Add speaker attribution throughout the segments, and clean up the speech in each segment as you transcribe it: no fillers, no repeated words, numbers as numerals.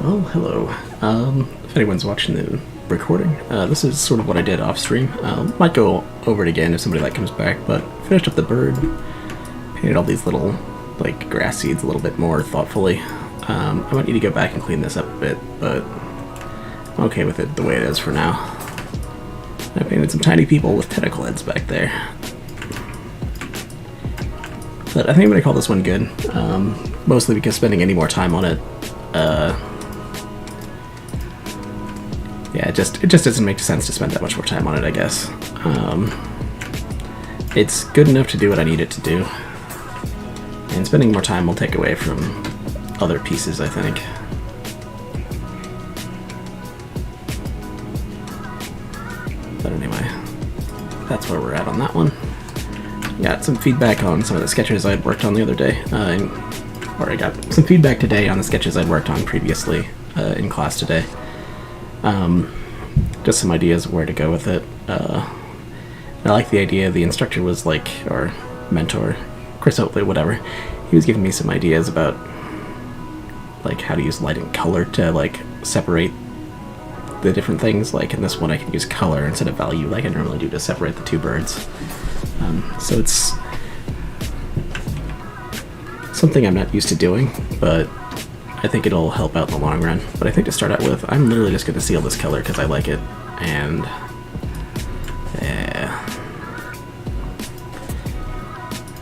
Speaker 1: Oh, hello. If anyone's watching the recording, this is sort of what I did off stream. Might go over it again if somebody like comes back, but finished up the bird, painted all these little like grass seeds a little bit more thoughtfully. I might need to go back and clean this up a bit, but I'm okay with it the way it is for now. I painted some tiny people with tentacle heads back there. But I think I'm going to call this one good, mostly because spending any more time on it, yeah, it just doesn't make sense to spend that much more time on it, I guess. It's good enough to do what I need it to do, and spending more time will take away from other pieces, I think. But anyway, that's where we're at on that one. Got some feedback on some of the sketches I'd worked on the other day, or I got some feedback today on the sketches I'd worked on previously in class today. Just some ideas of where to go with it. I like the idea the instructor was like, or mentor, Chris Oatley, whatever, he was giving me some ideas about like how to use light and color to like separate the different things. Like in this one I can use color instead of value like I normally do to separate the two birds. So it's something I'm not used to doing, but I think it'll help out in the long run. But I think to start out with, I'm literally just going to seal this color because I like it, and yeah.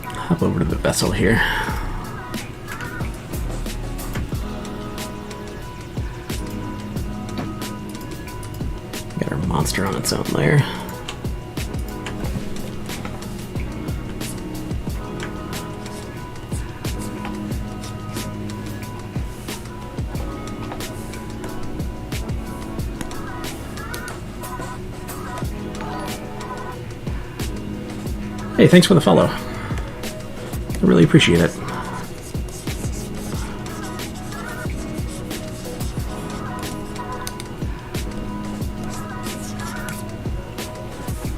Speaker 1: Hop over to the vessel here. Got our monster on its own layer. Hey, thanks for the follow. I really appreciate it.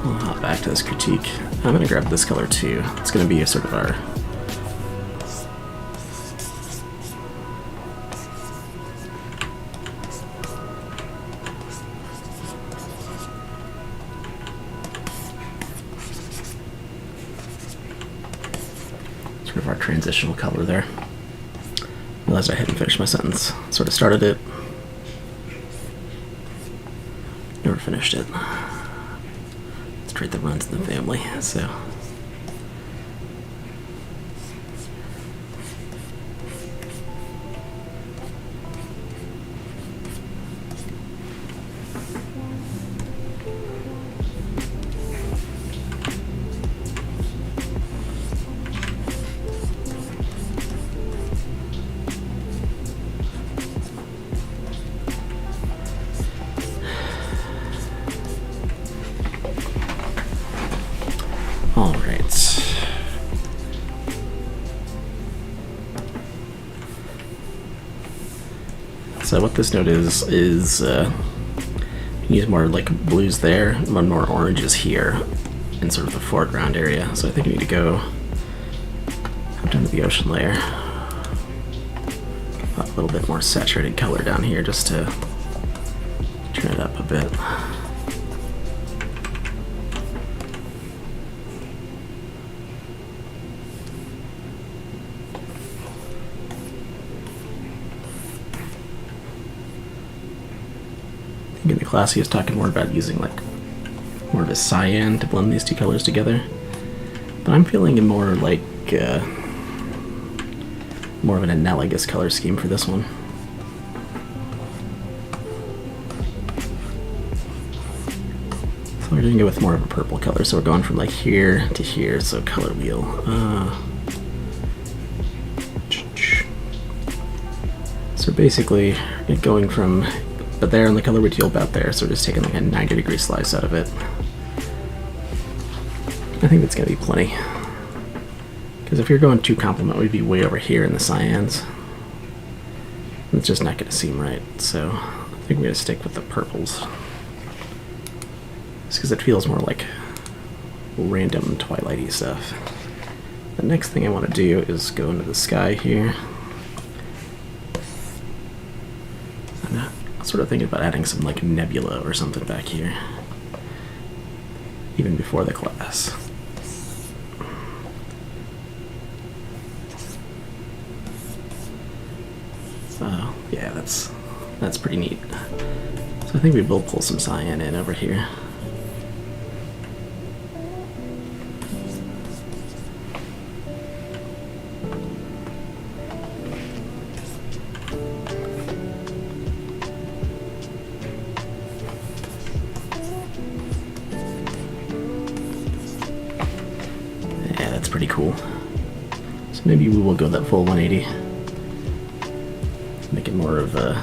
Speaker 1: I'll hop back to this critique. I'm going to grab this color too. It's going to be a sort of our transitional color there. Realized I hadn't finished my sentence. Sort of started it, never finished it. It's a trait that runs in the family, so. So what this node is use more like blues there, one more oranges here in sort of the foreground area. So I think we need to go up down to the ocean layer. A little bit more saturated color down here just to turn it up a bit. In the class he was talking more about using like more of a cyan to blend these two colors together, but I'm feeling a more like more of an analogous color scheme for this one. So we're gonna go with more of a purple color, so we're going from like here to here, so color wheel. So basically going from but there on the color wheel about there, so we're just taking like a 90-degree slice out of it. I think that's gonna be plenty. Because if you're going to complement, we'd be way over here in the cyans. It's just not gonna seem right, so I think we're gonna stick with the purples. Just because it feels more like random twilighty stuff. The next thing I want to do is go into the sky here. Sort of thinking about adding some like nebula or something back here, even before the class. So yeah, that's pretty neat. So I think we will pull some cyan in over here. Pretty cool. So maybe we will go that full 180. Make it more of a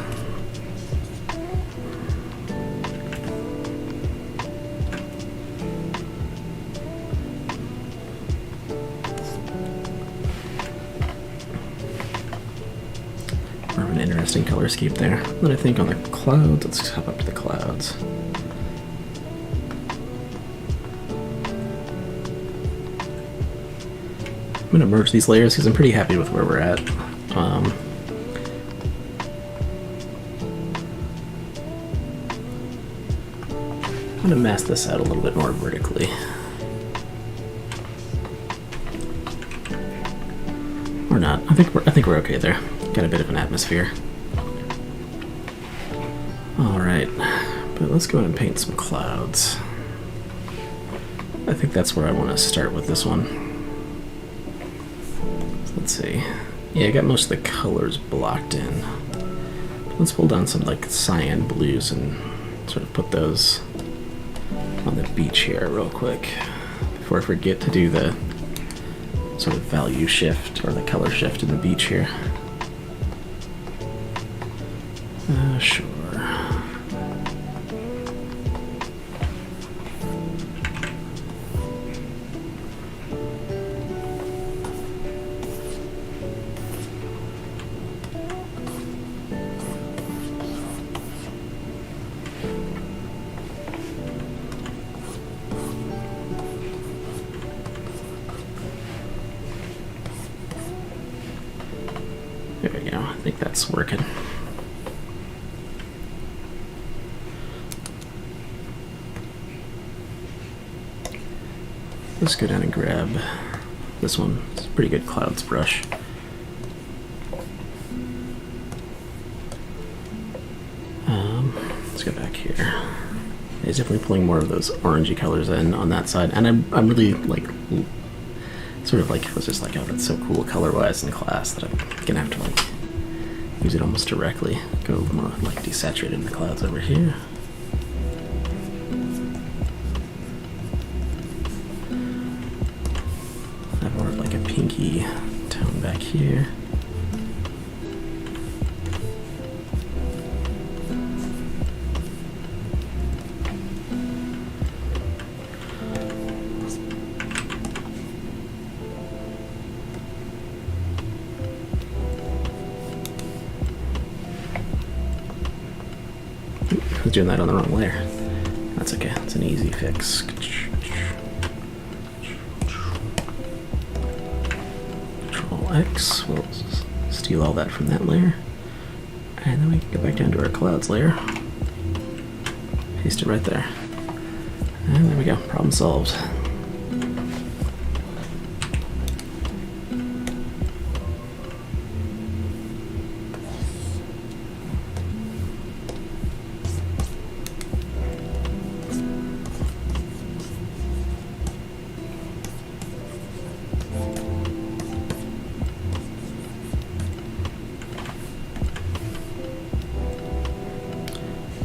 Speaker 1: more of an interesting color scheme there. Then I think on the clouds, let's hop up to the clouds. I'm going to merge these layers because I'm pretty happy with where we're at. I'm going to mask this out a little bit more vertically. Or not. I think we're okay there. Got a bit of an atmosphere. All right, but let's go ahead and paint some clouds. I think that's where I want to start with this one. Let's see. Yeah, I got most of the colors blocked in. Let's pull down some like cyan blues and sort of put those on the beach here real quick before I forget to do the sort of value shift or the color shift in the beach here. Sure. There we go, I think that's working. Let's go down and grab this one. It's a pretty good clouds brush. Let's go back here. It's definitely pulling more of those orangey colors in on that side, and I'm really like sort of like was just like, oh, that's so cool color-wise in class that I'm gonna have to like use it almost directly. Go more like desaturated in the clouds over here. Have more of like a pinky tone back here. doing that on the wrong layer. That's okay, it's an easy fix. Control X, we'll steal all that from that layer. And then we can go back down to our clouds layer. Paste it right there. And there we go, problem solved.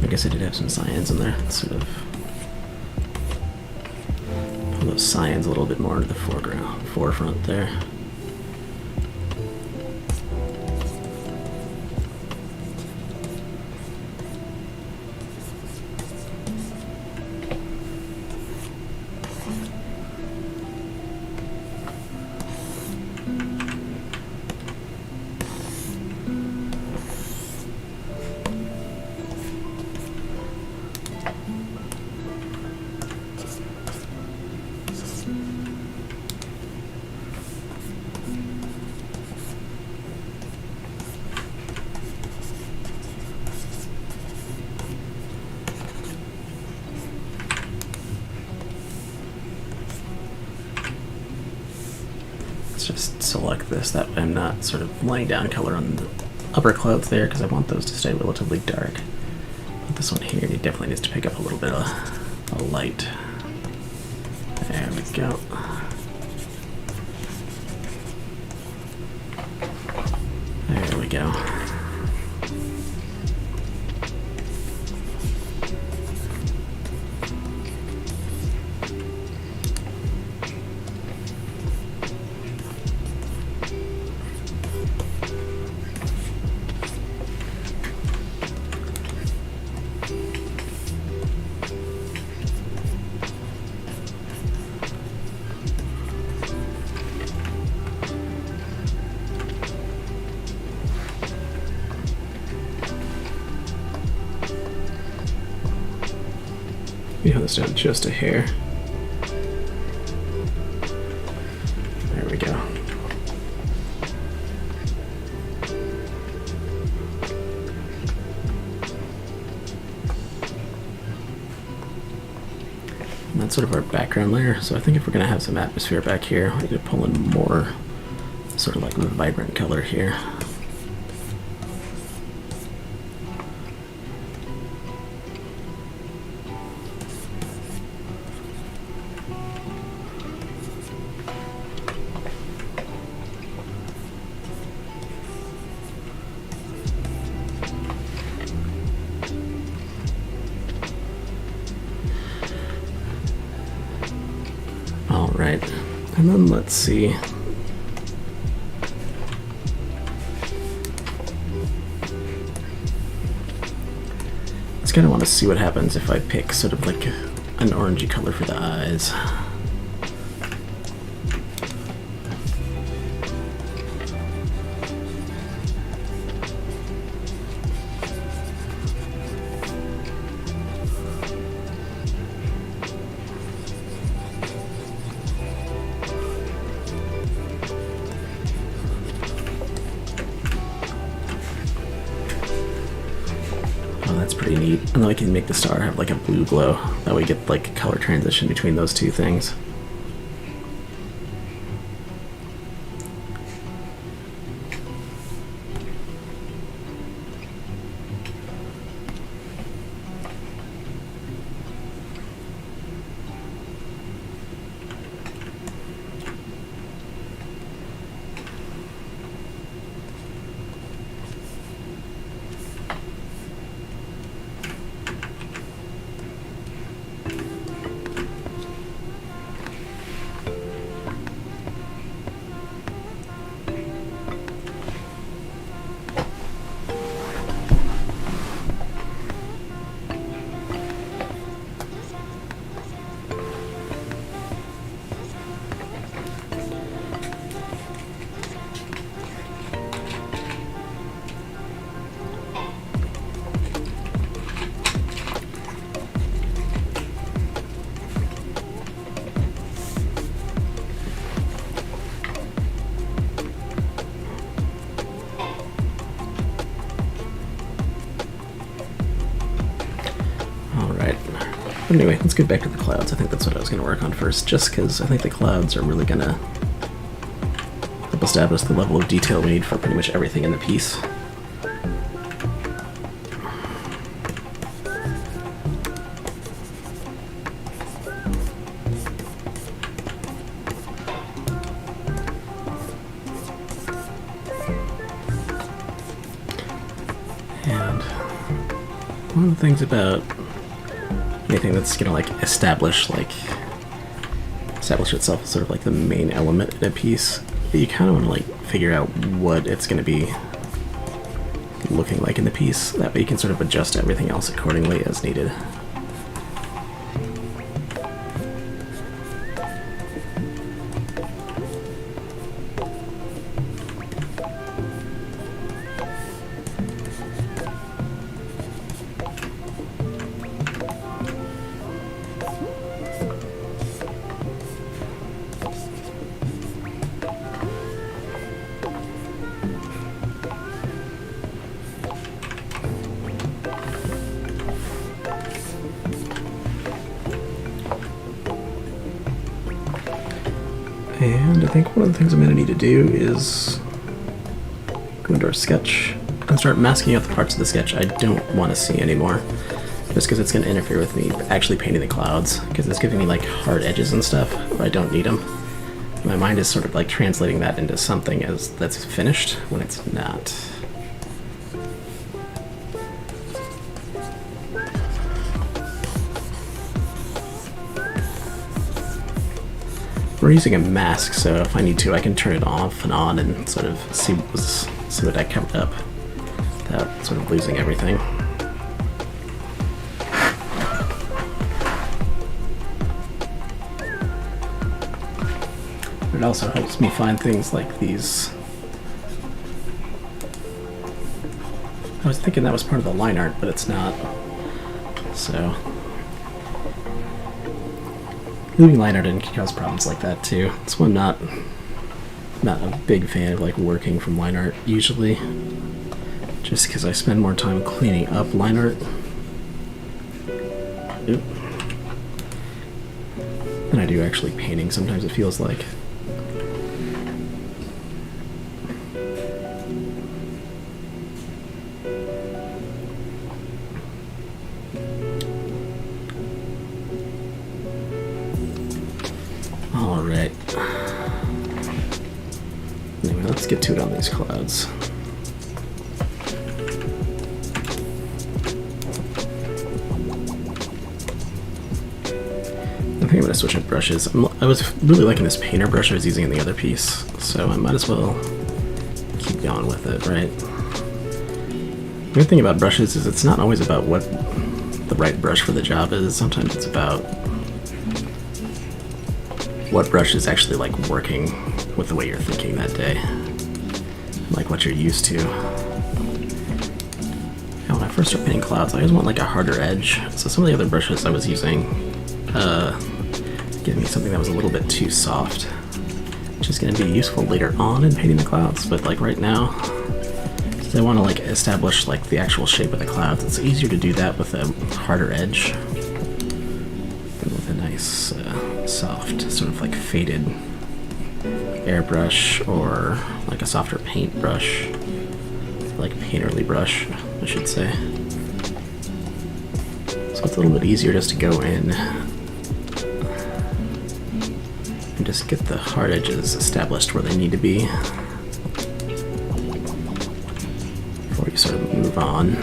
Speaker 1: I guess I did have some cyans in there. Sort of pull those cyans a little bit more into the forefront there. Just select this, that way I'm not sort of laying down color on the upper clouds there because I want those to stay relatively dark. But this one here, it definitely needs to pick up a little bit of a light. There we go. There we go. This down just a hair. There we go. And that's sort of our background layer. So I think if we're going to have some atmosphere back here, we need to pull in more sort of like a vibrant color here. Alright, and then let's see. Just kind of want to see what happens if I pick sort of like an orangey color for the eyes. That's pretty neat. And then we can make the star have like a blue glow. That way we get like a color transition between those two things. But anyway, let's get back to the clouds. I think that's what I was going to work on first, just because I think the clouds are really going to help establish the level of detail we need for pretty much everything in the piece. And one of the things about anything that's gonna like establish itself as sort of like the main element in a piece, you kind of want to like figure out what it's gonna be looking like in the piece. That way you can sort of adjust everything else accordingly as needed. And I think one of the things I'm going to need to do is go into our sketch and start masking out the parts of the sketch I don't want to see anymore. Just because it's going to interfere with me actually painting the clouds, because it's giving me like hard edges and stuff where I don't need them. My mind is sort of like translating that into something that's finished when it's not. We're using a mask, so if I need to, I can turn it off and on and sort of see what I covered up without sort of losing everything. It also helps me find things like these. I was thinking that was part of the line art, but it's not. So leaving line art in can cause problems like that too. That's why I'm not a big fan of like working from line art usually, just because I spend more time cleaning up line art than I do actually painting. Sometimes it feels like. Alright. Anyway, let's get to it on these clouds. I think I'm going to switch up brushes. I was really liking this painter brush I was using in the other piece, so I might as well keep going with it, right? The good thing about brushes is it's not always about what the right brush for the job is. Sometimes it's about what brush is actually like working with the way you're thinking that day, like what you're used to. And when I first started painting clouds, I always want like a harder edge, so some of the other brushes I was using gave me something that was a little bit too soft, which is going to be useful later on in painting the clouds. But like right now, since I want to like establish like the actual shape of the clouds, it's easier to do that with a harder edge than with a nice soft, sort of like faded airbrush, or like a softer paint brush, like painterly brush, I should say. So it's a little bit easier just to go in and just get the hard edges established where they need to be before you sort of move on.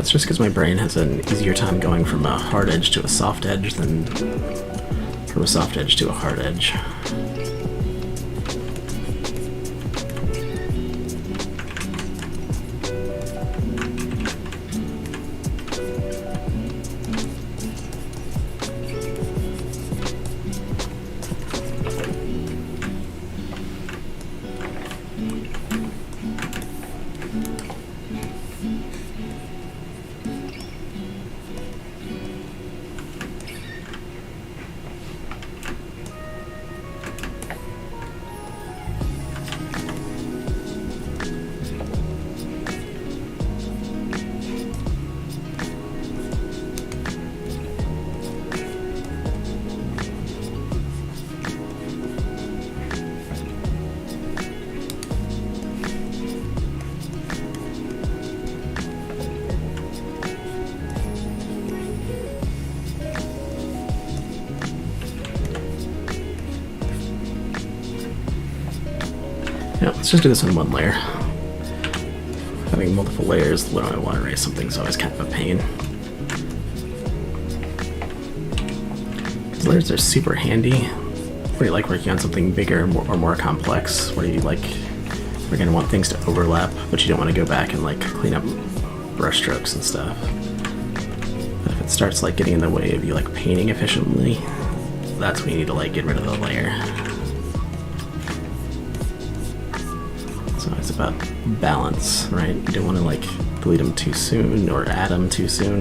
Speaker 1: It's just because my brain has an easier time going from a hard edge to a soft edge than from a soft edge to a hard edge. Yeah, let's just do this in one layer. Having multiple layers when I want to erase something is always kind of a pain. Because layers are super handy. Where you like working on something bigger or more complex, where you like you're going to want things to overlap, but you don't want to go back and like clean up brush strokes and stuff. But if it starts like getting in the way of you like painting efficiently, that's when you need to like get rid of the layer. So it's about balance, right? You don't want to like delete them too soon or add them too soon.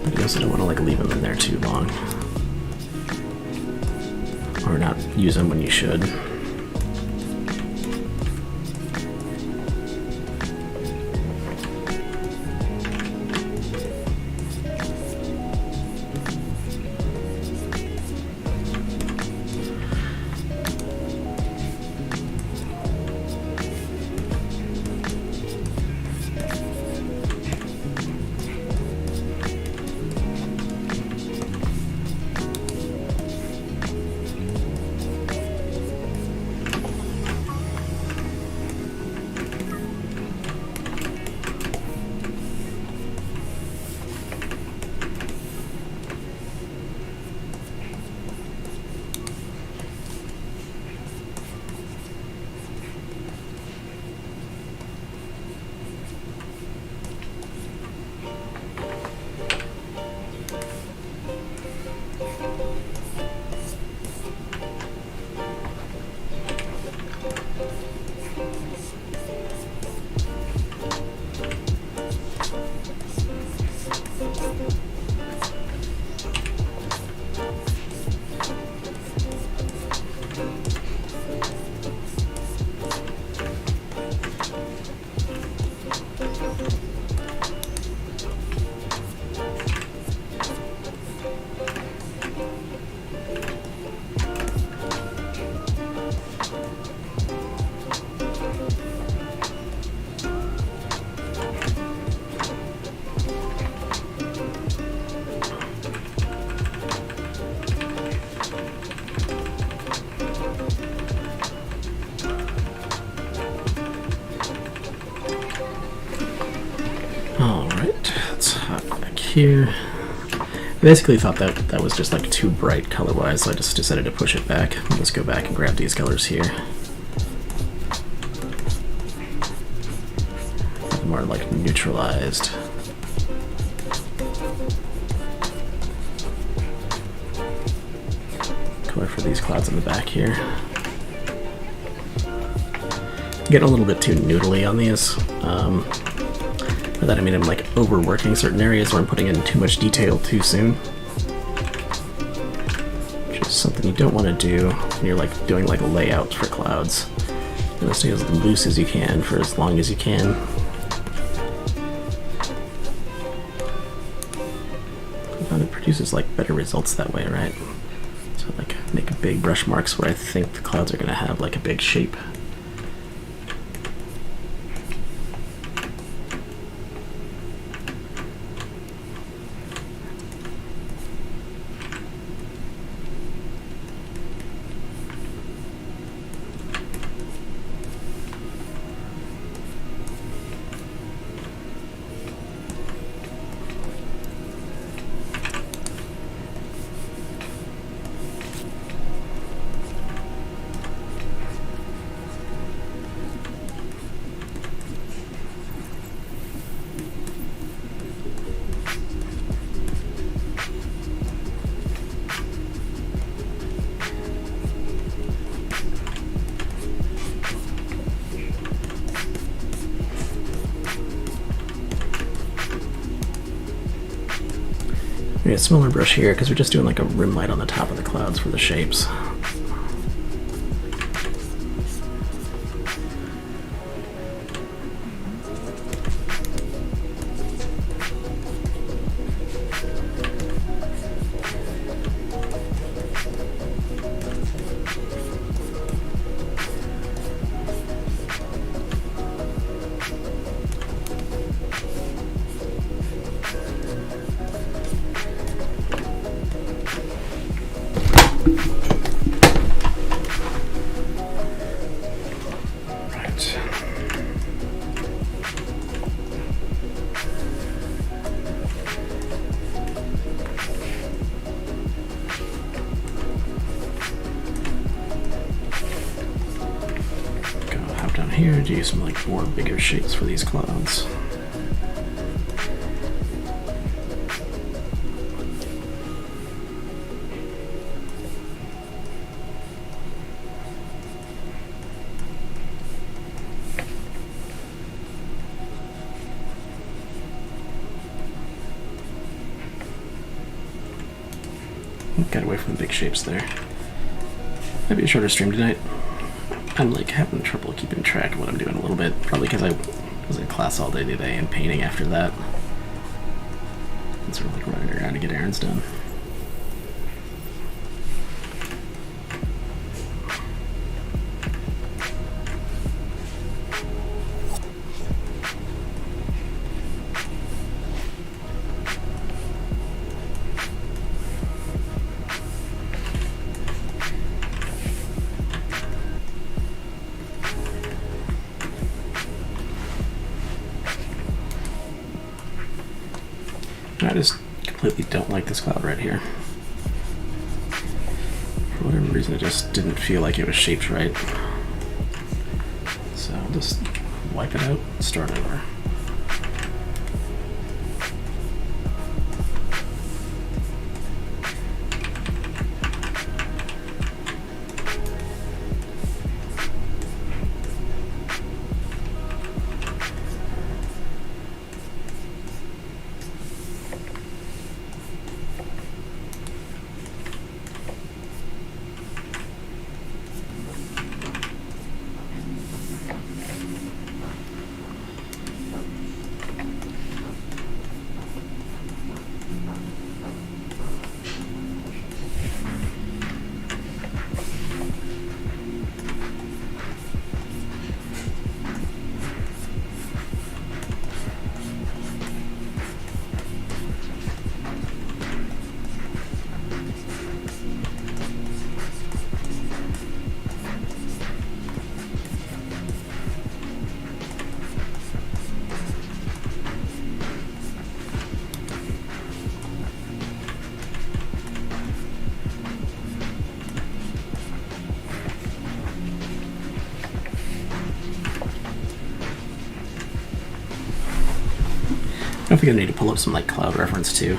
Speaker 1: But you also don't want to like leave them in there too long. Or not use them when you should. Here. I basically thought that was just like too bright color-wise, so I just decided to push it back. Let's go back and grab these colors here. More like neutralized. Color for these clouds in the back here. Getting a little bit too noodly on these. By that I mean I'm like overworking certain areas where I'm putting in too much detail too soon. Which is something you don't want to do when you're like doing like a layout for clouds. You want to stay as loose as you can for as long as you can. I find it produces like better results that way, right? So like make big brush marks where I think the clouds are going to have like a big shape. Maybe a smaller brush here because we're just doing like a rim light on the top of the clouds for the shapes. Right. Go hop down here, do some like more bigger shapes for these clouds. Got away from the big shapes there. Might be a shorter stream tonight. I'm like having trouble keeping track of what I'm doing a little bit. Probably because I was in class all day today and painting after that. And sort of like running around to get errands done. I just completely don't like this cloud right here. For whatever reason, it just didn't feel like it was shaped right. So I'll just wipe it out and start over. I think I need to pull up some like cloud reference too.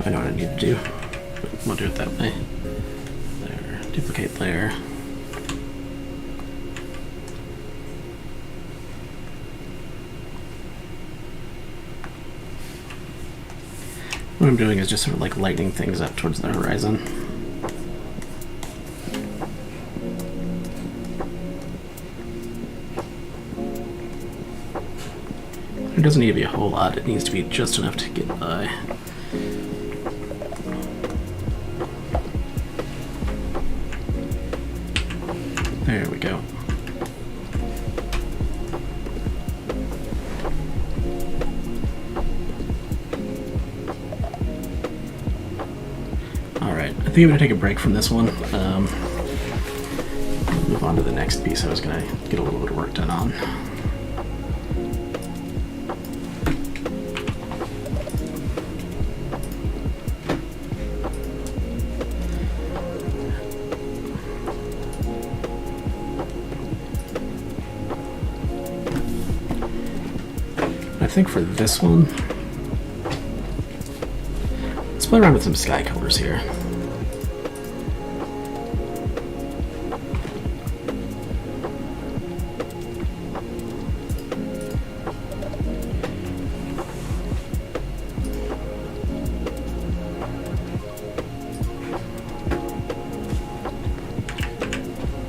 Speaker 1: I know what I need to do, but we'll do it that way. There, duplicate layer. What I'm doing is just sort of like lightening things up towards the horizon. It doesn't need to be a whole lot, it needs to be just enough to get by. There we go. Alright, I think I'm going to take a break from this one. Move on to the next piece I was going to get a little bit of work done on. I think for this one, let's play around with some sky colors here.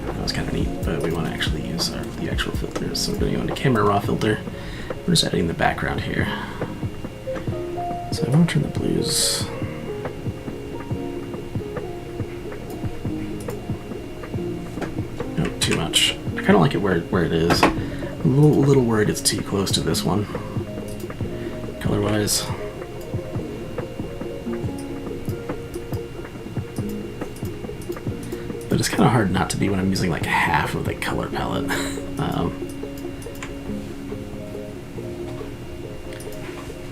Speaker 1: That was kind of neat, but we want to actually to use are the actual filters. So we're going to go into camera raw filter. We're just adding the background here. So I want to turn the blues. No, too much. I kind of like it where it is. I'm a little worried it's too close to this one, color-wise. But it's kind of hard not to be when I'm using like half of the color palette.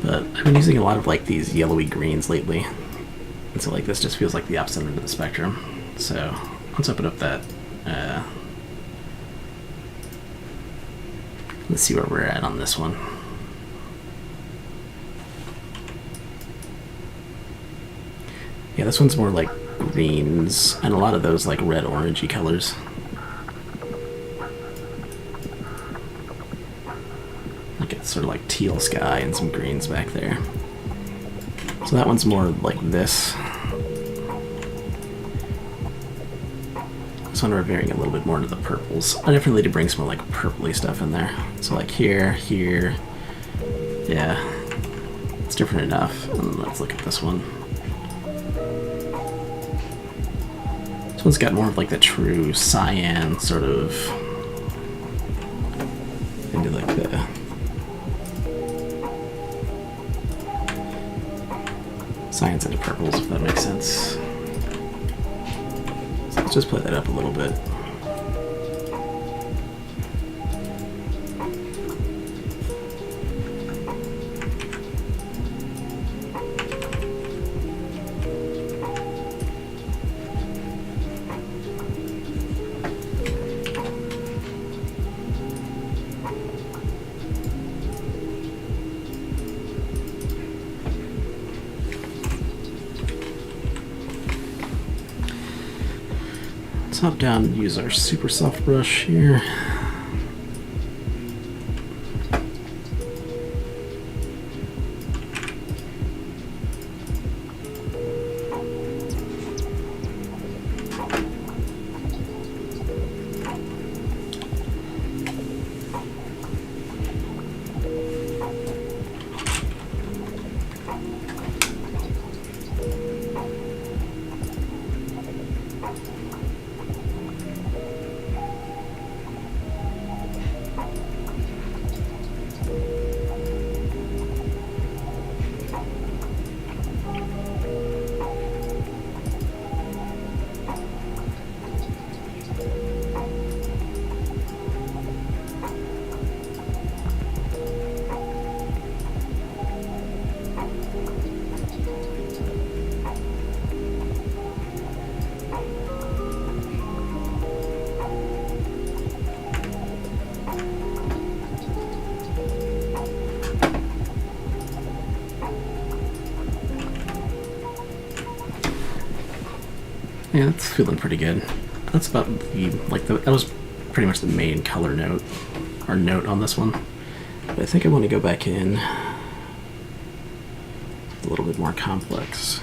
Speaker 1: But I've been using a lot of like these yellowy greens lately, and so like this just feels like the opposite end of the spectrum. So let's open up that. Let's see where we're at on this one. Yeah, this one's more like greens, and a lot of those like red orangey colors. Like it's sort of like teal sky and some greens back there. So that one's more like this. This one we're varying a little bit more into the purples. I definitely need to bring some more like purpley stuff in there. So like here, yeah, it's different enough. And let's look at this one. This one's got more of like the true cyan sort of into like the cyans into purples, if that makes sense. So let's just play that up a little bit. Let's hop down and use our super soft brush here. Yeah, that's feeling pretty good. That's about that was pretty much the main color note, or note on this one. But I think I want to go back in a little bit more complex.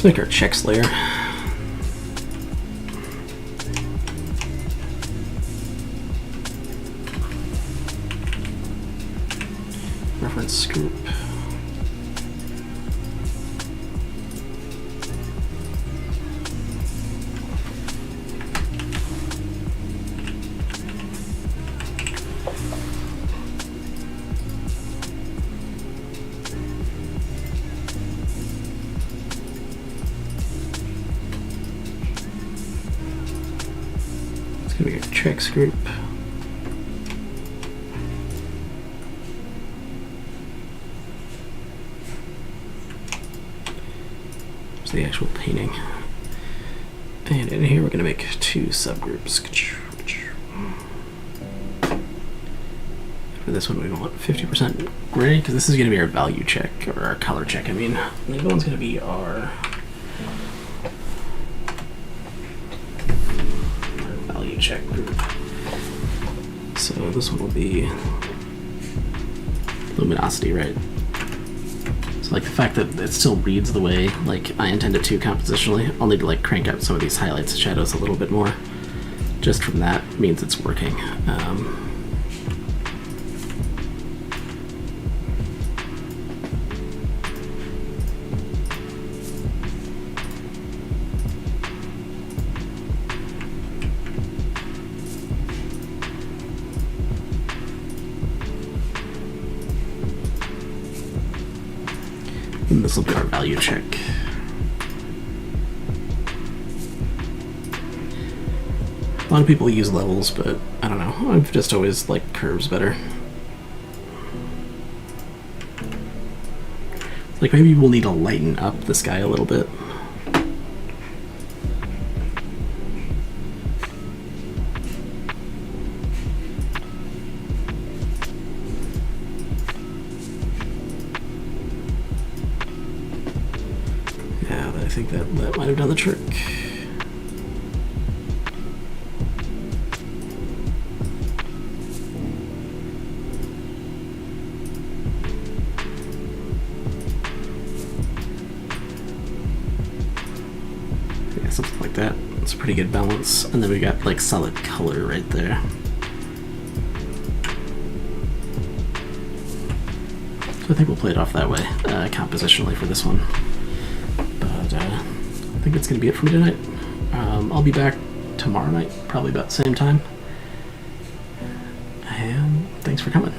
Speaker 1: Let's make our checks layer. Reference group. It's gonna be our checks group. The actual painting. And in here we're going to make 2 subgroups. For this one we want 50% gray, because this is going to be our value check, or our color check, I mean. And the other one's going to be our value check group. So this one will be luminosity, right? Like the fact that it still reads the way like I intended to compositionally. I'll need to like crank up some of these highlights and shadows a little bit more. Just from that means it's working. And this will be our value check. A lot of people use levels, but I don't know. I've just always liked curves better. Like maybe we'll need to lighten up the sky a little bit. I think that might have done the trick. Yeah, something like that. It's a pretty good balance. And then we got like solid color right there. So I think we'll play it off that way, compositionally for this one. I think that's going to be it for me tonight. I'll be back tomorrow night, probably about the same time. And thanks for coming.